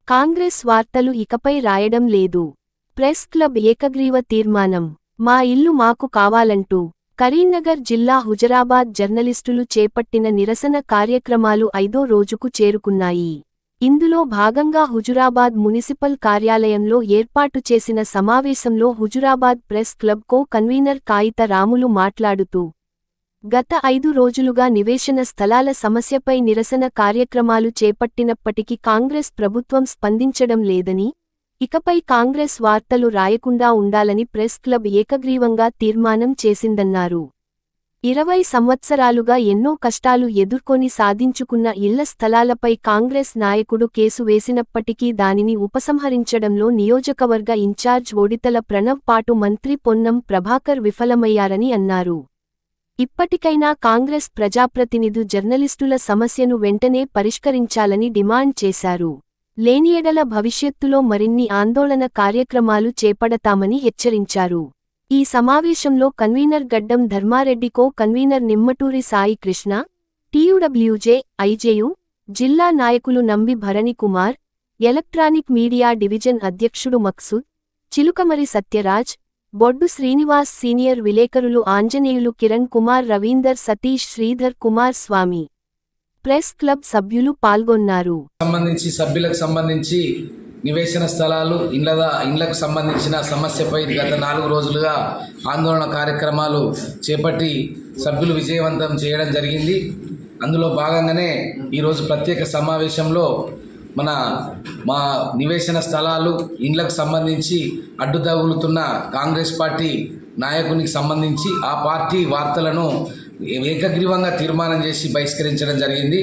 కాంగ్రెస్ వార్తలు ఇకపై రాయడం లేదు. ప్రెస్ క్లబ్ ఏకగ్రీవ తీర్మానం. మా ఇల్లు మాకు కావాలంటూ కరీంనగర్ జిల్లా హుజరాబాద్ జర్నలిస్టులు చేపట్టిన నిరసన కార్యక్రమాలు 5వ రోజుకు చేరుకున్నాయి. ఇందులో భాగంగా హుజురాబాద్ మునిసిపల్ కార్యాలయంలో ఏర్పాటు చేసిన సమావేశంలో Huzurabad press club co convener Kayitha Ramulu మాట్లాడుతూ, గత 5 రోజులుగా నివేశన స్థలాల సమస్యపై నిరసన కార్యక్రమాలు చేపట్టినప్పటికీ కాంగ్రెస్ ప్రభుత్వం స్పందించడం లేదని, ఇకపై కాంగ్రెస్ వార్తలు రాయకుండా ఉండాలని ప్రెస్ క్లబ్ ఏకగ్రీవంగా తీర్మానం చేసిందన్నారు. 20 సంవత్సరాలుగా ఎన్నో కష్టాలు ఎదుర్కొని సాధించుకున్న ఇళ్ల స్థలాలపై కాంగ్రెస్ నాయకుడు కేసు వేసినప్పటికీ దానిని ఉపసంహరించడంలో నియోజకవర్గ ఇన్ఛార్జ్ ఒడితల ప్రణవ్ పాటు మంత్రి పొన్నం ప్రభాకర్ విఫలమయ్యారని అన్నారు. ఇప్పటికైనా కాంగ్రెస్ ప్రజాప్రతినిధు జర్నలిస్టుల సమస్యను వెంటనే పరిష్కరించాలని డిమాండ్ చేశారు. లేనియెడల భవిష్యత్తులో మరిన్ని ఆందోళన కార్యక్రమాలు చేపడతామని హెచ్చరించారు. ఈ సమావేశంలో convener Gaddam Dharmareddy co convener Nimmaturi Sai Krishna, TUWJ, IJU, జిల్లా నాయకులు Nambi Bharani Kumar, electronic media division అధ్యక్షుడు మక్సూద్, చిలుకమరి సత్యరాజ్, బొడ్డు శ్రీనివాస్, సీనియర్ విలేకరులు ఆంజనేయులు, కిరణ్ కుమార్, రవీందర్, సతీష్, శ్రీధర్ కుమార్ స్వామి, ప్రెస్ క్లబ్ సభ్యులు పాల్గొన్నారు. సభ్యులకు సంబంధించి నివేశన స్థలాలు ఇండ్లకు సంబంధించిన సమస్యపై గత 4 రోజులుగా ఆందోళన కార్యక్రమాలు చేపట్టి సభ్యులు విజయవంతం చేయడం జరిగింది. అందులో భాగంగానే ఈరోజు ప్రత్యేక సమావేశంలో మా నివేశన స్థలాలు ఇండ్లకు సంబంధించి అడ్డుతగులుతున్న కాంగ్రెస్ పార్టీ నాయకునికి సంబంధించి ఆ పార్టీ వార్తలను ఏకగ్రీవంగా తీర్మానం చేసి బహిష్కరించడం జరిగింది.